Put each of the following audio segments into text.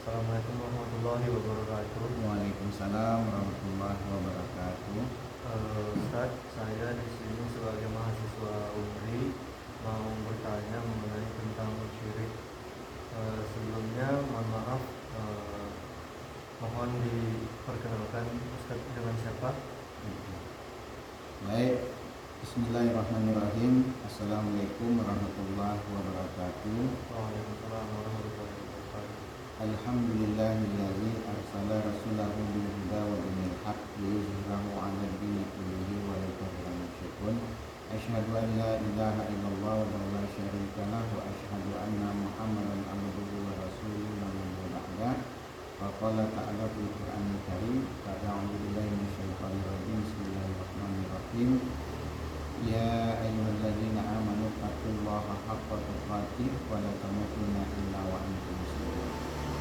Assalamualaikum warahmatullahi wabarakatuh. Waalaikumsalam warahmatullahi wabarakatuh. Ustaz, saya di sini sebagai mahasiswa UNRI mau bertanya mengenai tentang syirik. Sebelumnya mohon maaf, mohon diperkenalkan Ustaz dengan siapa? Baik, Bismillahirrahmanirrahim. Assalamualaikum warahmatullahi wabarakatuh. Waalaikumsalam warahmatullahi wabarakatuh. Alhamdulillahillazi arsala rasulahu bil huda wa dinil haq liyuzhirahu 'ala ad-dini kullihi wa law karihal musyrikun. Asyhadu an la ilaha illallah wa la syarika lah wa asyhadu anna Muhammadan abduhu wa rasuluhu la nabiyya ba'dah. Wa qala ta'ala fil Qur'anil Karim, a'udzu billahi minasyaitonir rajim. Bismillahirrahmanirrahim. Ya ayyuhalladzina amanu taqullaha haqqa tuqatih wa la tamutunna illa wa antum muslimun.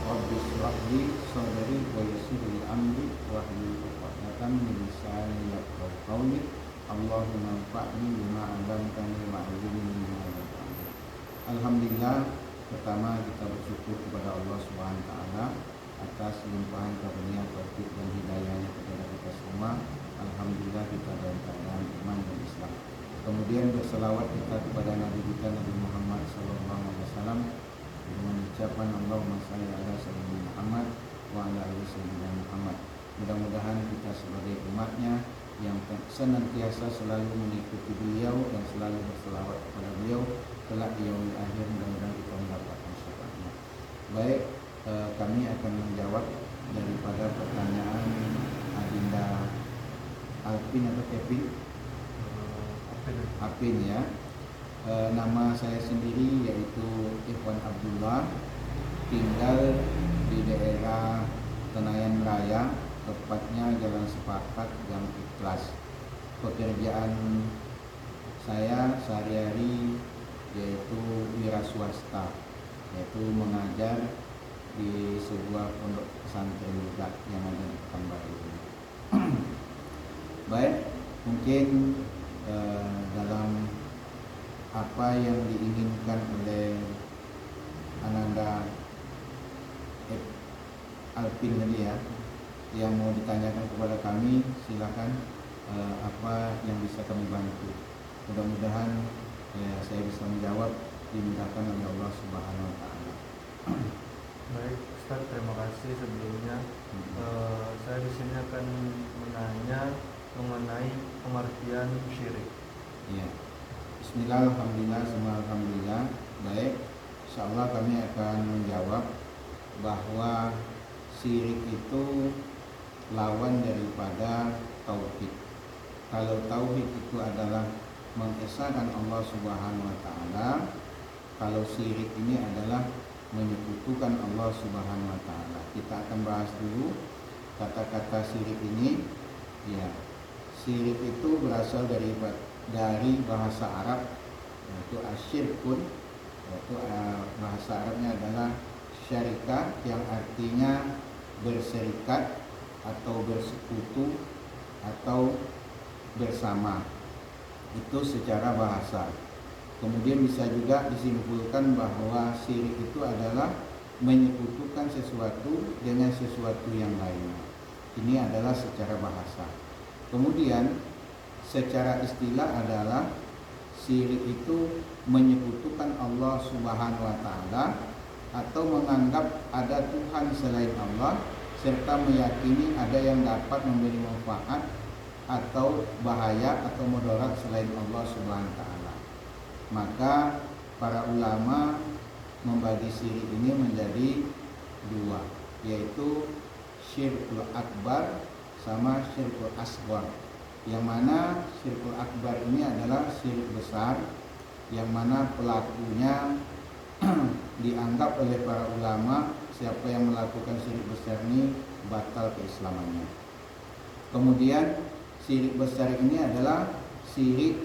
Rabbi shrah li sadri wa yassir li amri wahlul 'uqdatam min lisani yafqahu qawli. Allahumma anfa'ni bima 'allamtani wa 'allimni ma lam a'lam. Alhamdulillah, pertama kita bersyukur kepada Allah Subhanahu wa taala atas limpahan karunia, taufik dan hidayahnya kepada kita semua. Alhamdulillah kita dalam keadaan iman dan Islam. Kemudian berselawat kita kepada Nabi kita Nabi Muhammad SAW dengan ucapan Allahumma shalli ala sayyidina Muhammad wa ala ali sayyidina Muhammad. Mudah-mudahan kita sebagai umatnya yang senantiasa selalu mengikuti beliau dan selalu berselawat kepada beliau kelak di yaumil akhir, mudah-mudahan kita mendapatkan syafaatnya. Baik, kami akan menjawab daripada pertanyaan Adinda Alpin atau Kevin? Apin ya. Nama saya sendiri yaitu Ikhwan Abdullah, tinggal di daerah Tenayan Raya, tepatnya Jalan Sepakat Gang Ikhlas. Pekerjaan saya sehari-hari yaitu wira swasta, yaitu mengajar di sebuah pondok pesantren juga yang ada di Pekanbaru ini. Baik, mungkin dalam apa yang diinginkan oleh Ananda Alpin tadi ya, yang mau ditanyakan kepada kami, silakan apa yang bisa kami bantu. Mudah-mudahan saya bisa menjawab, dimudahkan oleh Allah Subhanahu wa taala. Baik, Ustaz, terima kasih sebelumnya. Saya di sini akan menanya mengenai pengertian syirik. Iya. Bismillah, alhamdulillah, semua alhamdulillah. Baik, insyaallah kami akan menjawab bahwa syirik itu lawan daripada tauhid. Kalau tauhid itu adalah mengesahkan Allah Subhanahu wa taala, kalau syirik ini adalah menyekutukan Allah Subhanahu wa taala. Kita akan bahas dulu kata-kata syirik ini. Ya, syirik itu berasal dari bahasa Arab, yaitu asyirkun, yaitu bahasa Arabnya adalah syarika, yang artinya berserikat atau bersekutu atau bersama. Itu secara bahasa. Kemudian bisa juga disimpulkan bahwa syirik itu adalah menyekutukan sesuatu dengan sesuatu yang lainnya. Ini adalah secara bahasa. Kemudian secara istilah adalah syirik itu menyekutukan Allah Subhanahu wa taala atau menganggap ada Tuhan selain Allah serta meyakini ada yang dapat memberi manfaat atau bahaya atau mudarat selain Allah Subhanahu wa taala. Maka para ulama membagi syirik ini menjadi dua, yaitu syirkul akbar sama syirkul asghar. Yang mana syirkul akbar ini adalah syirik besar, yang mana pelakunya dianggap oleh para ulama, siapa yang melakukan syirik besar ini batal keislamannya. Kemudian syirik besar ini adalah syirik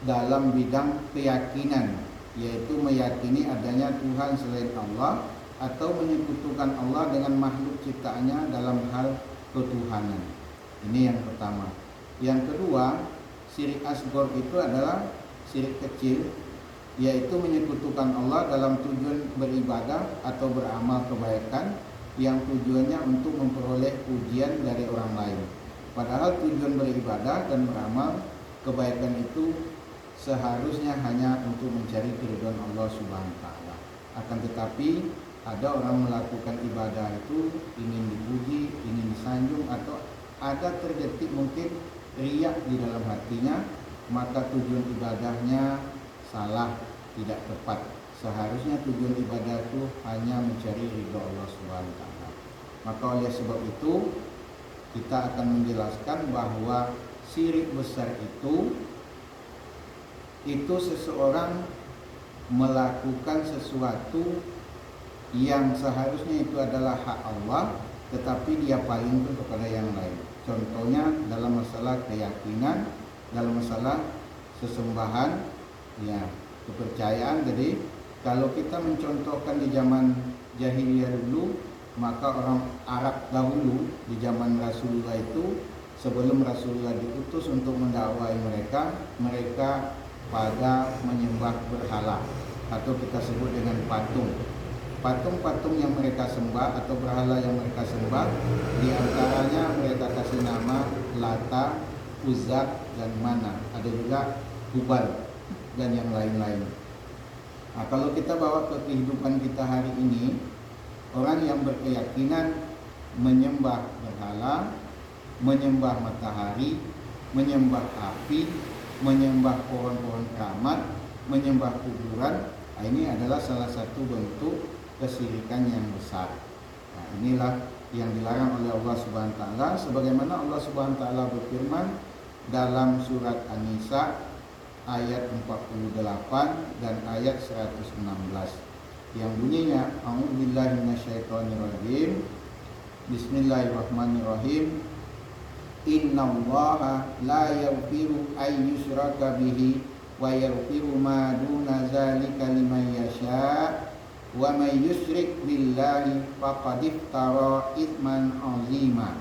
dalam bidang keyakinan, yaitu meyakini adanya Tuhan selain Allah atau menyekutukan Allah dengan makhluk ciptaannya dalam hal ketuhanan. Ini yang pertama. Yang kedua, syirik asghar itu adalah syirik kecil, yaitu menyekutukan Allah dalam tujuan beribadah atau beramal kebaikan yang tujuannya untuk memperoleh pujian dari orang lain. Padahal tujuan beribadah dan beramal kebaikan itu seharusnya hanya untuk mencari keridhaan Allah Subhanahu wa taala. Akan tetapi ada orang melakukan ibadah itu ingin dipuji, ingin disanjung, atau ada terdetik mungkin riak di dalam hatinya, maka tujuan ibadahnya salah, tidak tepat. Seharusnya tujuan ibadah itu hanya mencari ridha Allah Subhanahu wa taala. Maka oleh sebab itu kita akan menjelaskan bahwa syirik besar itu seseorang melakukan sesuatu yang seharusnya itu adalah hak Allah, tetapi dia palingkan kepada yang lain. Contohnya dalam masalah keyakinan, dalam masalah sesembahan, ya, kepercayaan. Jadi kalau kita mencontohkan di zaman jahiliyah dulu, maka orang Arab dahulu di zaman Rasulullah itu, sebelum Rasulullah diutus untuk mendakwai mereka pada menyembah berhala, atau kita sebut dengan patung. Patung-patung yang mereka sembah atau berhala yang mereka sembah, di antaranya mereka kasih nama Lata, Uzza, dan Mana. Ada juga Hubal dan yang lain-lain. Nah, kalau kita bawa ke kehidupan kita hari ini, orang yang berkeyakinan menyembah berhala, menyembah matahari, menyembah api, menyembah pohon-pohon keramat, menyembah kuburan, nah, ini adalah salah satu bentuk kesyirikan yang besar. Nah, inilah yang dilarang oleh Allah Subhanahu wa taala, sebagaimana Allah Subhanahu wa taala berfirman dalam surat An-Nisa ayat 48 dan ayat 116 yang bunyinya, A'udzubillahi minasyaitonirrajim. Bismillahirrahmanirrahim. Innallaha la yaghfiru ay yushraka bihi wa yaghfiru ma duna dzalika liman yasha wa may yusyrik billahi faqad iftara itsman 'azima.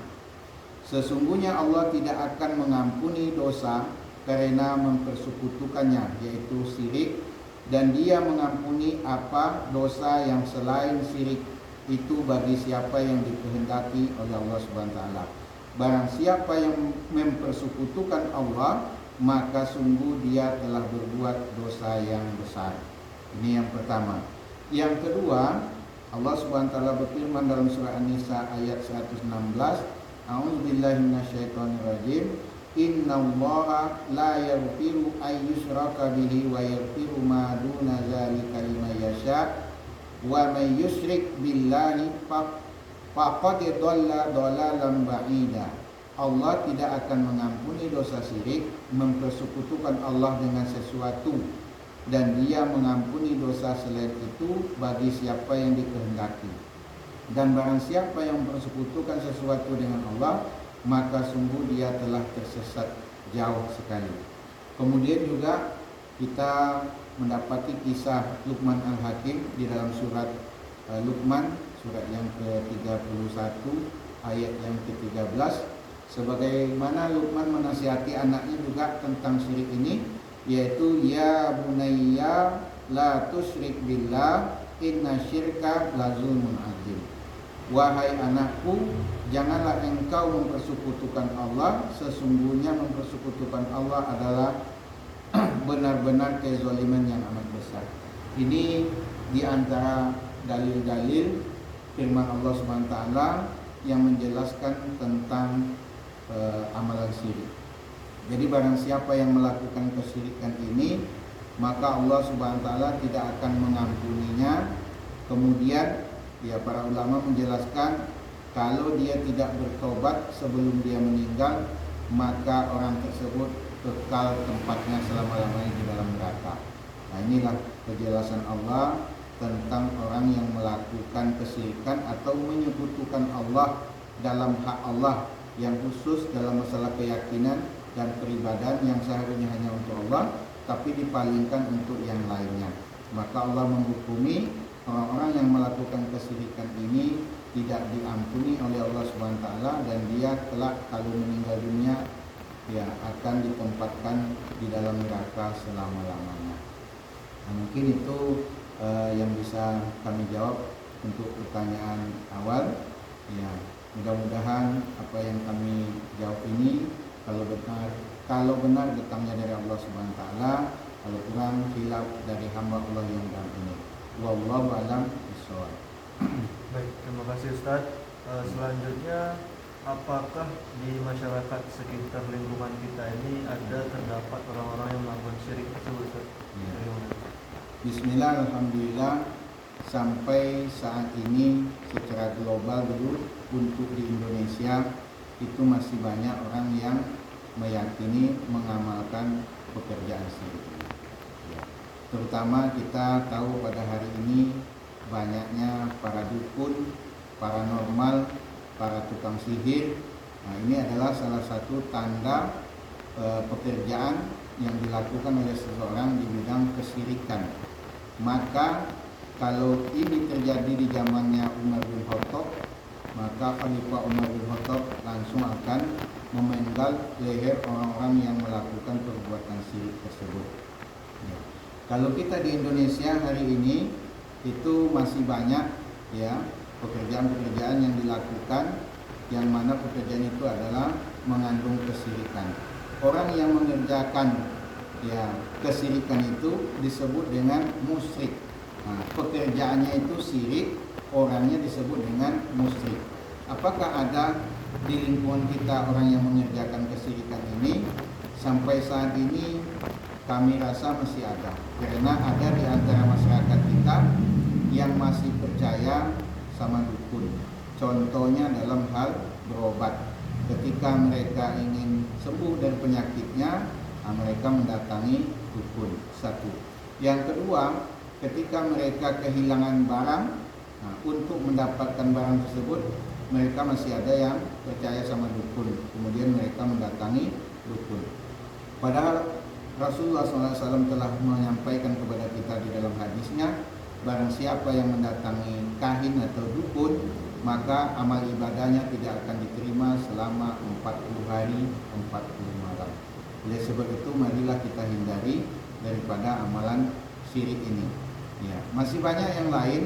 Sesungguhnya Allah tidak akan mengampuni dosa karena mempersekutukannya, yaitu syirik, dan Dia mengampuni apa dosa yang selain syirik itu bagi siapa yang dikehendaki oleh Allah Subhanahu wa taala. Barang siapa yang mempersekutukan Allah, maka sungguh dia telah berbuat dosa yang besar. Ini yang pertama. Yang kedua, Allah Subhanahu wa taala berfirman dalam surah An-Nisa ayat 116, A'udzubillahi minasyaitonirrajim. Innallaha la yaghfiru ay yushraka bihi wa yaghfiru ma duna dzalika liman yasha wa may yusyrik billahi faqad dhalla dhalalan ba'ida. Allah tidak akan mengampuni dosa syirik, mempersekutukan Allah dengan sesuatu, dan Dia mengampuni dosa selain itu bagi siapa yang dikehendaki. Dan barang siapa yang mempersekutukan sesuatu dengan Allah, maka sungguh dia telah tersesat jauh sekali. Kemudian juga kita mendapati kisah Luqman Al-Hakim di dalam surat Luqman, surat yang ke-31 ayat yang ke-13, sebagaimana Luqman menasihati anaknya juga tentang syirik ini, yaitu ya bunayya la tusyrik billah inna syirka la zulmun azim. Wahai anakku, janganlah engkau mempersekutukan Allah, sesungguhnya mempersekutukan Allah adalah benar-benar kezaliman yang amat besar. Ini di antara dalil-dalil firman Allah Subhanahu wa taala yang menjelaskan tentang amalan syirik. Jadi barang siapa yang melakukan kesyirikan ini, maka Allah Subhanahu wa taala tidak akan mengampuninya. Kemudian ya, para ulama menjelaskan kalau dia tidak bertobat sebelum dia meninggal, maka orang tersebut kekal tempatnya selama-lamanya di dalam neraka. Nah, inilah penjelasan Allah tentang orang yang melakukan kesyirikan atau menyekutukan Allah dalam hak Allah yang khusus dalam masalah keyakinan dan peribadahan yang seharusnya hanya untuk Allah, tapi dipalingkan untuk yang lainnya. Maka Allah menghukumi orang-orang yang melakukan kesyirikan ini tidak diampuni oleh Allah Subhanahu wa taala, dan dia kelak kalau meninggal dunia ya akan ditempatkan di dalam neraka selama-lamanya. Nah, mungkin itu yang bisa kami jawab untuk pertanyaan awal. Ya, mudah-mudahan apa yang kami jawab ini kalau benar datangnya dari Allah Subhanahu wa taala, kalau kurang hilaf dari hamba Allah yang dalam ini. Wallahu a'lam bishawab. Baik, terima kasih Ustaz. Selanjutnya, apakah di masyarakat sekitar lingkungan kita ini terdapat orang-orang yang melakukan syirik tersebut, Ustaz? Ya. Bagaimana? Bismillah, alhamdulillah, sampai saat ini secara global dulu untuk di Indonesia itu masih banyak orang yang meyakini mengamalkan pekerjaan syirik. Ya. Terutama kita tahu pada hari ini banyaknya para dukun, paranormal, para tukang sihir. Nah, ini adalah salah satu tanda pekerjaan yang dilakukan oleh seseorang di bidang kesyirikan. Maka kalau ini terjadi di zamannya Umar bin Khattab, maka Khalifah Umar bin Khattab langsung akan memenggal leher orang-orang yang melakukan perbuatan syirik tersebut. Ya. Kalau kita di Indonesia hari ini itu masih banyak ya pekerjaan-pekerjaan yang dilakukan, yang mana pekerjaan itu adalah mengandung kesyirikan. Orang yang mengerjakan ya kesyirikan itu disebut dengan musyrik. Nah, pekerjaannya itu syirik, orangnya disebut dengan musyrik. Apakah ada di lingkungan kita orang yang mengerjakan kesyirikan ini? Sampai saat ini kami rasa masih ada, karena ada di antara masyarakat kita yang masih percaya sama dukun. Contohnya dalam hal berobat, ketika mereka ingin sembuh dari penyakitnya, mereka mendatangi dukun. Satu. Yang kedua, ketika mereka kehilangan barang, untuk mendapatkan barang tersebut mereka masih ada yang percaya sama dukun, kemudian mereka mendatangi dukun. Padahal Rasulullah SAW telah menyampaikan kepada kita di dalam hadisnya, barang siapa yang mendatangi kahin atau dukun, maka amal ibadahnya tidak akan diterima selama 40 hari 40 malam. Oleh sebab itu marilah kita hindari daripada amalan syirik ini. Ya, masih banyak yang lain,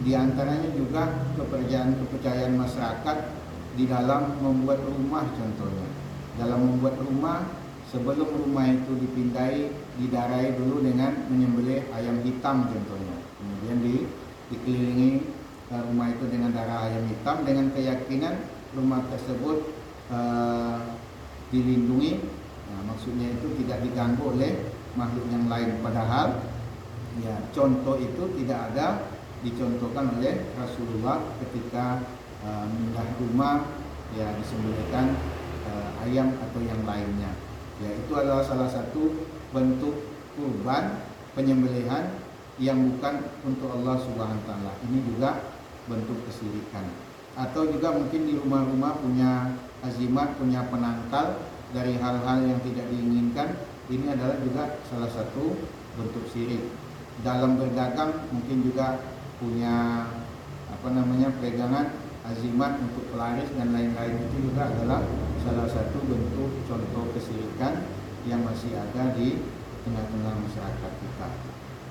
di antaranya juga kepercayaan masyarakat di dalam membuat rumah. Contohnya dalam membuat rumah, sebelum rumah itu dipindai, didarai dulu dengan menyembelih ayam hitam contohnya, kemudian dikelilingi rumah itu dengan darah ayam hitam dengan keyakinan rumah tersebut dilindungi. Nah, maksudnya itu tidak diganggu oleh makhluk yang lain. Padahal ya contoh itu tidak ada dicontohkan oleh Rasulullah ketika mindah rumah ya disembelihkan ayam atau yang lainnya. Ya, itu adalah salah satu bentuk kurban penyembelihan yang bukan untuk Allah Subhanahu wa taala. Ini juga bentuk kesyirikan. Atau juga mungkin di rumah-rumah punya azimat, punya penangkal dari hal-hal yang tidak diinginkan. Ini adalah juga salah satu bentuk syirik. Dalam berdagang mungkin juga punya pegangan azimat untuk pelaris dan lain-lain, itu juga adalah salah satu bentuk contoh kesyirikan yang masih ada di tengah-tengah masyarakat kita.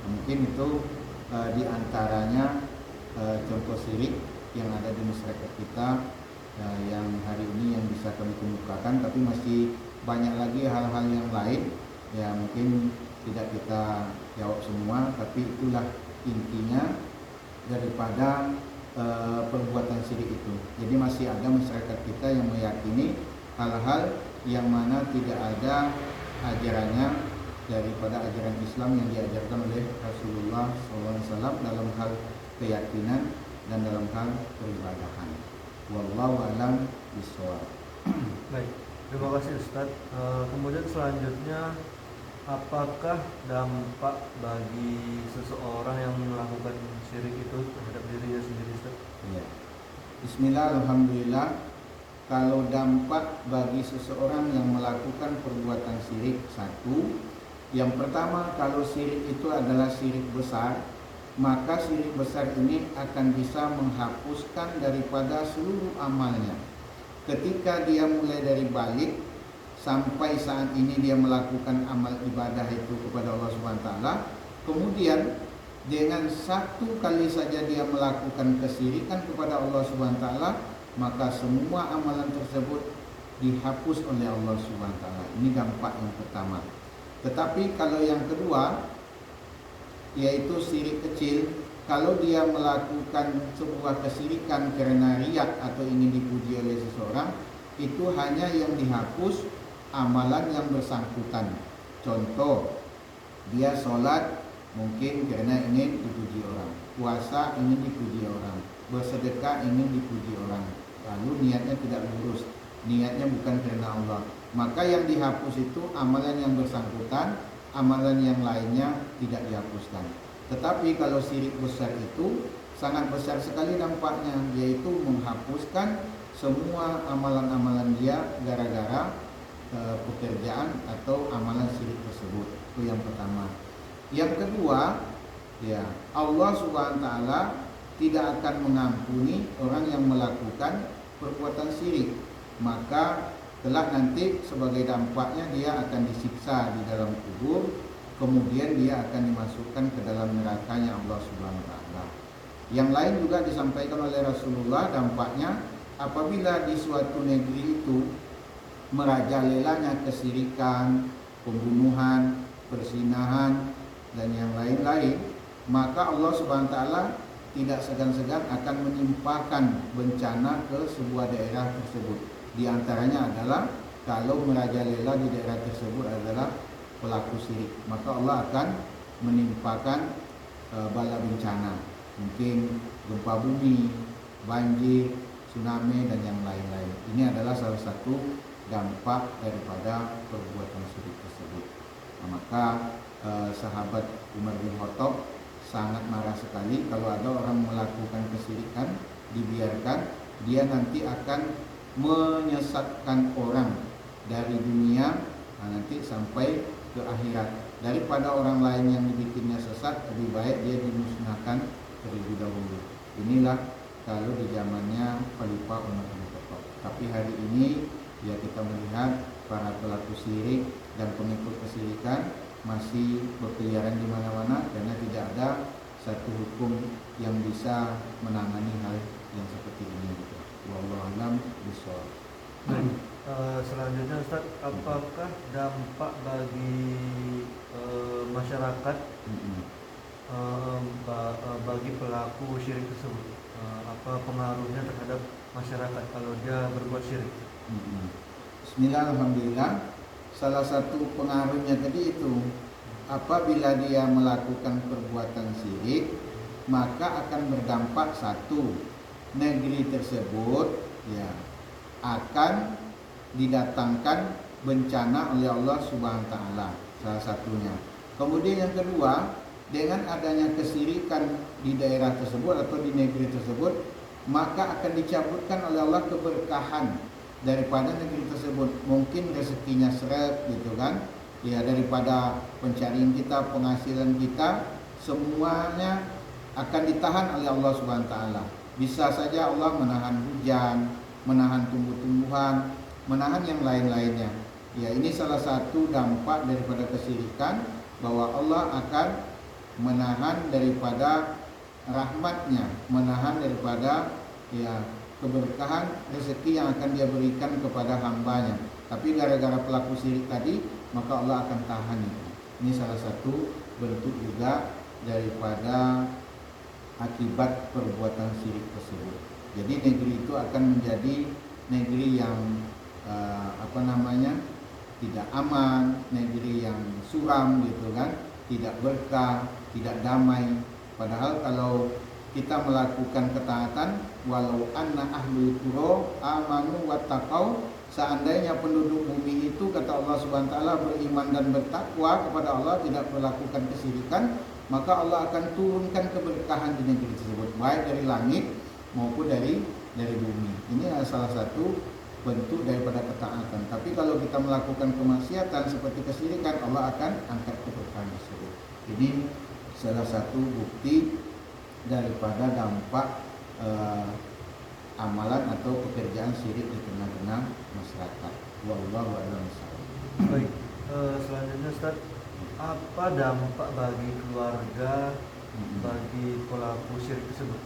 Mungkin itu di antaranya contoh syirik yang ada di masyarakat kita yang hari ini yang bisa kami kemukakan, tapi masih banyak lagi hal-hal yang lain ya mungkin tidak kita jawab semua, tapi itulah intinya daripada perbuatan syirik itu. Jadi masih ada masyarakat kita yang meyakini hal-hal yang mana tidak ada ajarannya daripada ajaran Islam yang diajarkan oleh Rasulullah SAW dalam hal keyakinan dan dalam hal peribadahan. Wallahu a'lam bishawab. Baik, terima kasih Ustaz. Kemudian selanjutnya, apakah dampak bagi seseorang yang melakukan syirik itu terhadap dirinya sendiri, Ustaz? Ya. Bismillah, alhamdulillah. Kalau dampak bagi seseorang yang melakukan perbuatan syirik, satu, yang pertama, kalau syirik itu adalah syirik besar, maka syirik besar ini akan bisa menghapuskan daripada seluruh amalnya. Ketika dia mulai dari balik sampai saat ini dia melakukan amal ibadah itu kepada Allah Subhanahu wa taala, Kemudian dengan satu kali saja dia melakukan kesyirikan kepada Allah Subhanahu wa taala, maka semua amalan tersebut dihapus oleh Allah Subhanahu wa taala. Ini dampak yang pertama. Tetapi kalau yang kedua, yaitu syirik kecil, kalau dia melakukan sebuah kesyirikan karena riak atau ingin dipuji oleh seseorang, itu hanya yang dihapus amalan yang bersangkutan. Contoh, dia sholat mungkin karena ingin dipuji orang, puasa ingin dipuji orang, bersedekah ingin dipuji orang, lalu niatnya tidak lurus, niatnya bukan karena Allah, maka yang dihapus itu amalan yang bersangkutan, amalan yang lainnya tidak dihapuskan. Tetapi kalau syirik besar itu sangat besar sekali dampaknya, yaitu menghapuskan semua amalan-amalan dia gara-gara pekerjaan atau amalan syirik tersebut. Itu yang pertama. Yang kedua, ya, Allah Subhanahu wa taala tidak akan mengampuni orang yang melakukan perbuatan syirik. Maka kelak nanti sebagai dampaknya dia akan disiksa di dalam kubur, kemudian dia akan dimasukkan ke dalam nerakanya Allah Subhanahu wa taala. Yang lain juga disampaikan oleh Rasulullah, dampaknya apabila di suatu negeri itu merajalelanya kesyirikan, pembunuhan, persinahan dan yang lain-lain, maka Allah Subhanahu wa taala tidak segan-segan akan menimpakan bencana ke sebuah daerah tersebut. Di antaranya adalah kalau merajalela di daerah tersebut adalah pelaku syirik, maka Allah akan menimpakan bala bencana, mungkin gempa bumi, banjir, tsunami dan yang lain-lain. Ini adalah salah satu dampak daripada perbuatan syirik tersebut. Nah, maka sahabat Umar bin Khattab sangat marah sekali kalau ada orang melakukan kesyirikan, dibiarkan, dia nanti akan menyesatkan orang dari dunia nanti sampai ke akhirat. Daripada orang lain yang dibikinnya sesat, lebih baik dia dimusnahkan terlebih dahulu. Inilah kalau di zamannya Khalifah Umar bin Khattab. Tapi hari ini ya kita melihat para pelaku syirik dan pengikut kesyirikan masih berkeliaran di mana-mana karena tidak ada satu hukum yang bisa menangani hal yang seperti ini. Wallahu a'lam bishawab. Selanjutnya Ustaz, apakah dampak bagi masyarakat bagi pelaku syirik tersebut? Apa pengaruhnya terhadap masyarakat kalau dia berbuat syirik? Bismillah, alhamdulillah. Salah satu pengaruhnya tadi itu, apabila dia melakukan perbuatan syirik, maka akan berdampak satu, negeri tersebut ya akan didatangkan bencana oleh Allah Subhanahu wa taala, salah satunya. Kemudian yang kedua, dengan adanya kesyirikan di daerah tersebut atau di negeri tersebut, maka akan dicabutkan oleh Allah keberkahan daripada negeri tersebut. Mungkin rezekinya seret gitu kan, ya, daripada pencarian kita, penghasilan kita, semuanya akan ditahan oleh Allah Subhanahu wa taala. Bisa saja Allah menahan hujan, menahan tumbuh-tumbuhan, menahan yang lain-lainnya. Ya, ini salah satu dampak daripada kesyirikan, bahwa Allah akan menahan daripada rahmatnya, menahan daripada ya keberkahan rezeki yang akan dia berikan kepada hambanya. Tapi gara-gara pelaku syirik tadi, maka Allah akan tahan itu. Ini salah satu bentuk juga daripada akibat perbuatan syirik tersebut. Jadi negeri itu akan menjadi negeri yang tidak aman, negeri yang suram gitu kan, tidak berkah, tidak damai. Padahal kalau kita melakukan ketaatan, walau anna ahlul qura amanu wattaqau, seandainya penduduk bumi itu, kata Allah Subhanahu wa taala, beriman dan bertakwa kepada Allah, tidak melakukan kesyirikan, maka Allah akan turunkan keberkahan di negeri tersebut, baik dari langit maupun dari bumi. Ini adalah salah satu bentuk daripada ketaatan. Tapi kalau kita melakukan kemaksiatan seperti kesyirikan, Allah akan angkat keberkahan tersebut. Ini salah satu bukti daripada dampak amalan atau pekerjaan syirik di tengah-tengah masyarakat. Wallahu a'lam bishawab. Baik, selanjutnya Ustaz, apa dampak bagi keluarga bagi pelaku syirik tersebut?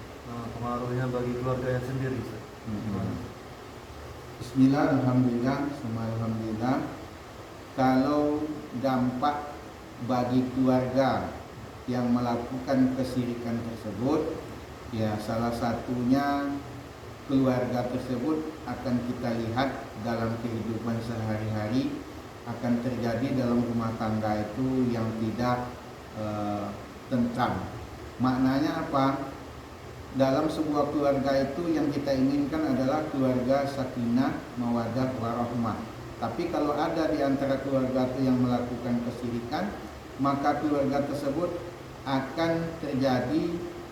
Pengaruhnya bagi keluarganya sendiri, Ustaz. Gimana? Bismillah, alhamdulillah, semua alhamdulillah. Kalau dampak bagi keluarga yang melakukan kesyirikan tersebut, ya salah satunya keluarga tersebut akan kita lihat dalam kehidupan sehari-hari akan terjadi dalam rumah tangga itu yang tidak tentram. Maknanya apa? Dalam sebuah keluarga itu yang kita inginkan adalah keluarga sakinah, mawaddah, warahmah. Tapi kalau ada di antara keluarga itu yang melakukan kesyirikan, maka keluarga tersebut akan terjadi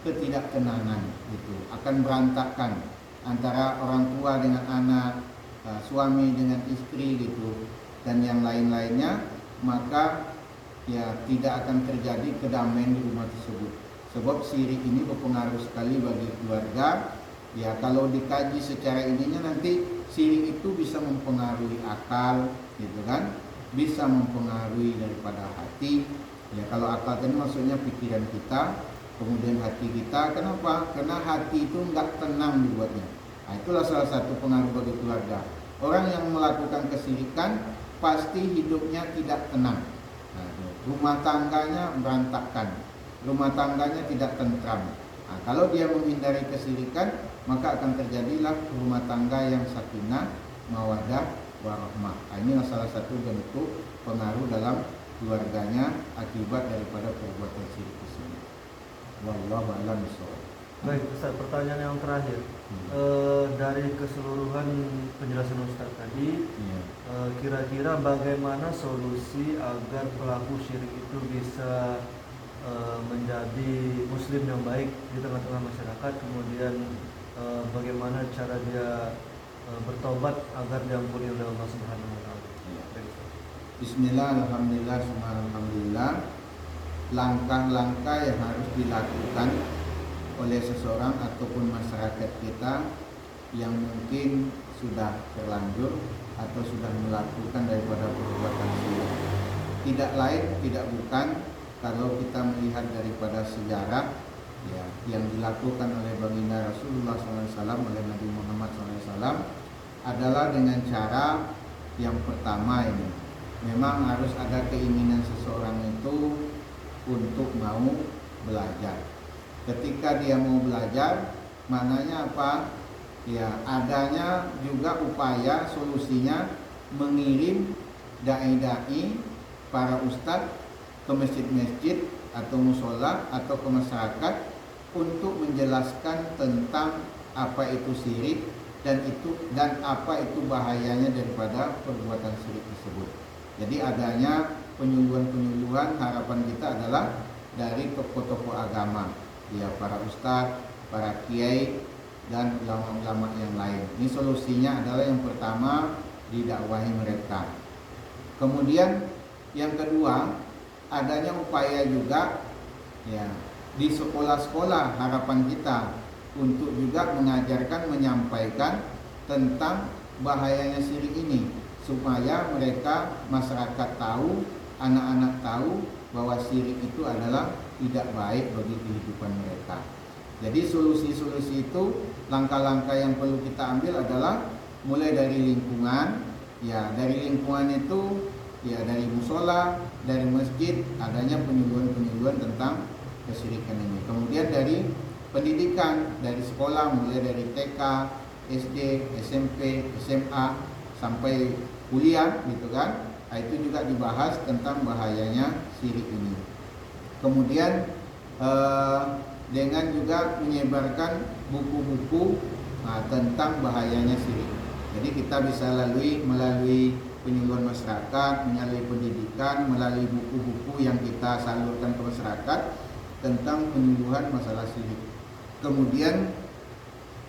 ketidaktenangan, gitu. Akan berantakan antara orang tua dengan anak, suami dengan istri, gitu, dan yang lain-lainnya. Maka ya tidak akan terjadi kedamaian di rumah tersebut. Sebab syirik ini berpengaruh sekali bagi keluarga. Ya kalau dikaji secara ininya nanti syirik itu bisa mempengaruhi akal, gitu kan? Bisa mempengaruhi daripada hati. Ya kalau akal tadi maksudnya pikiran kita, kemudian hati kita. Kenapa? Karena hati itu nggak tenang dibuatnya. Nah, itulah salah satu pengaruh bagi keluarga. Orang yang melakukan kesyirikan pasti hidupnya tidak tenang. Nah, rumah tangganya berantakan, rumah tangganya tidak tentram. Nah, kalau dia menghindari kesyirikan, maka akan terjadilah rumah tangga yang sakinah, mawaddah, warahmah. Nah, inilah salah satu bentuk pengaruh dalam keluarganya akibat daripada perbuatan syirik tersebut. Wallahu a'lam bishawab. Baik, Ustaz, pertanyaan yang terakhir. Dari keseluruhan penjelasan Ustaz tadi, kira-kira bagaimana solusi agar pelaku syirik itu bisa menjadi muslim yang baik di tengah-tengah masyarakat, kemudian bagaimana cara dia bertobat agar diampuni oleh Allah Subhanahu wa taala. Bismillah, alhamdulillah, alhamdulillah. Langkah-langkah yang harus dilakukan oleh seseorang ataupun masyarakat kita yang mungkin sudah terlanjur atau sudah melakukan daripada perbuatan syirik, tidak lain tidak bukan kalau kita melihat daripada sejarah ya yang dilakukan oleh baginda Rasulullah SAW, oleh Nabi Muhammad SAW, adalah dengan cara yang pertama ini memang harus ada keinginan seseorang itu untuk mau belajar. Ketika dia mau belajar, maknanya apa? Ya, adanya juga upaya solusinya mengirim dai-dai, para ustadz ke masjid-masjid atau musola atau ke masyarakat untuk menjelaskan tentang apa itu syirik dan apa itu bahayanya daripada perbuatan syirik tersebut. Jadi adanya penyuluhan-penyuluhan, harapan kita adalah dari tokoh-tokoh agama, ya para ustadz, para kiai dan ulama-ulama yang lain. Ini solusinya adalah yang pertama didakwahi mereka. Kemudian yang kedua, adanya upaya juga ya di sekolah-sekolah, harapan kita untuk juga mengajarkan, menyampaikan tentang bahayanya syirik ini, supaya mereka, masyarakat tahu, anak-anak tahu bahwa syirik itu adalah tidak baik bagi kehidupan mereka. Jadi solusi-solusi itu, langkah-langkah yang perlu kita ambil adalah mulai dari lingkungan. Ya, dari lingkungan itu ya dari musola, dari masjid, adanya penyuluhan-penyuluhan tentang kesyirikan ini. Kemudian dari pendidikan, dari sekolah, mulai dari TK, SD, SMP, SMA sampai kuliah, gitu kan. Nah, itu juga dibahas tentang bahayanya syirik ini. Kemudian dengan juga menyebarkan buku-buku tentang bahayanya syirik. Jadi kita bisa melalui penyuluhan masyarakat, melalui pendidikan, melalui buku-buku yang kita salurkan ke masyarakat tentang penyuluhan masalah syirik. Kemudian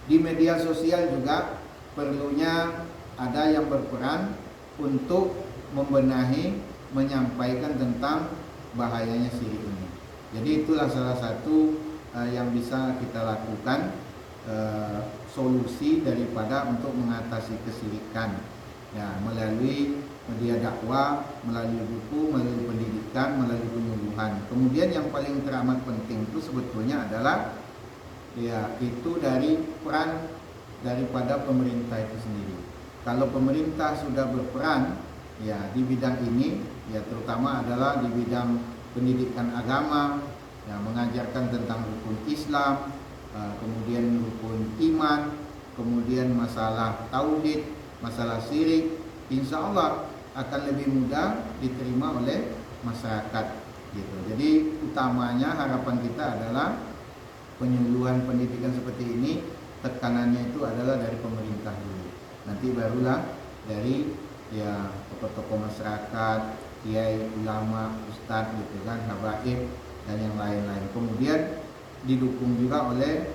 di media sosial juga perlunya ada yang berperan untuk membenahi, menyampaikan tentang bahayanya syirik ini. Jadi itulah salah satu yang bisa kita lakukan, solusi daripada untuk mengatasi kesyirikan. Ya, melalui media dakwah, melalui buku, melalui pendidikan, melalui penyuluhan. Kemudian yang paling teramat penting itu sebetulnya adalah ya itu dari peran daripada pemerintah itu sendiri. Kalau pemerintah sudah berperan ya di bidang ini, ya terutama adalah di bidang pendidikan agama, ya mengajarkan tentang rukun Islam, kemudian rukun iman, kemudian masalah tauhid, masalah syirik, insya Allah akan lebih mudah diterima oleh masyarakat gitu. Jadi utamanya harapan kita adalah penyuluhan pendidikan seperti ini, tekanannya itu adalah dari pemerintah dulu. Nanti barulah dari ya tokoh-tokoh masyarakat, kiai, ulama, ustadz gitu kan, habaib dan yang lain-lain. Kemudian didukung juga oleh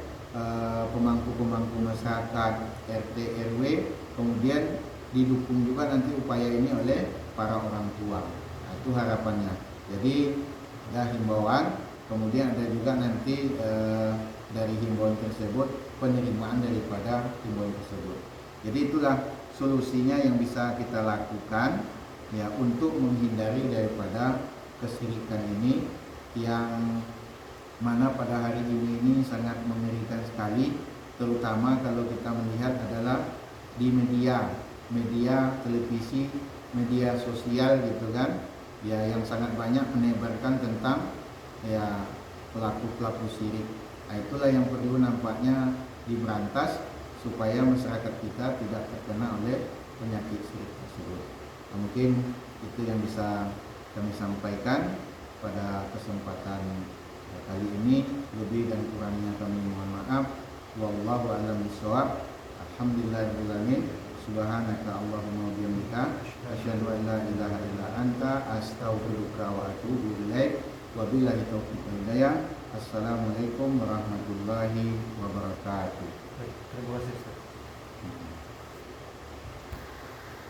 pemangku-pemangku masyarakat, RT, RW, kemudian didukung juga nanti upaya ini oleh para orang tua. Nah, itu harapannya. Jadi ada himbauan, kemudian ada juga nanti dari himbauan tersebut penerimaan daripada himbauan tersebut. Jadi itulah solusinya yang bisa kita lakukan ya untuk menghindari daripada kesyirikan ini yang mana pada hari ini sangat mengerikan sekali, terutama kalau kita melihat adalah di media televisi, media sosial gitu kan, ya yang sangat banyak menebarkan tentang ya pelaku-pelaku syirik. Nah, itulah yang perlu nampaknya diberantas supaya masyarakat kita tidak terkena oleh penyakit syirik tersebut. Nah, mungkin itu yang bisa kami sampaikan pada kesempatan kali ini. Lebih dan kurangnya kami mohon maaf. Wallahu a'lam bishawab. Alhamdulillahirabbil alamin. Subhanaka Allahumma wa bihamdika asyhadu an la ilaha illa anta astaghfiruka wa atubu ilaik. Wabillahi taufiq wal hidayah. Assalamualaikum warahmatullahi wabarakatuh.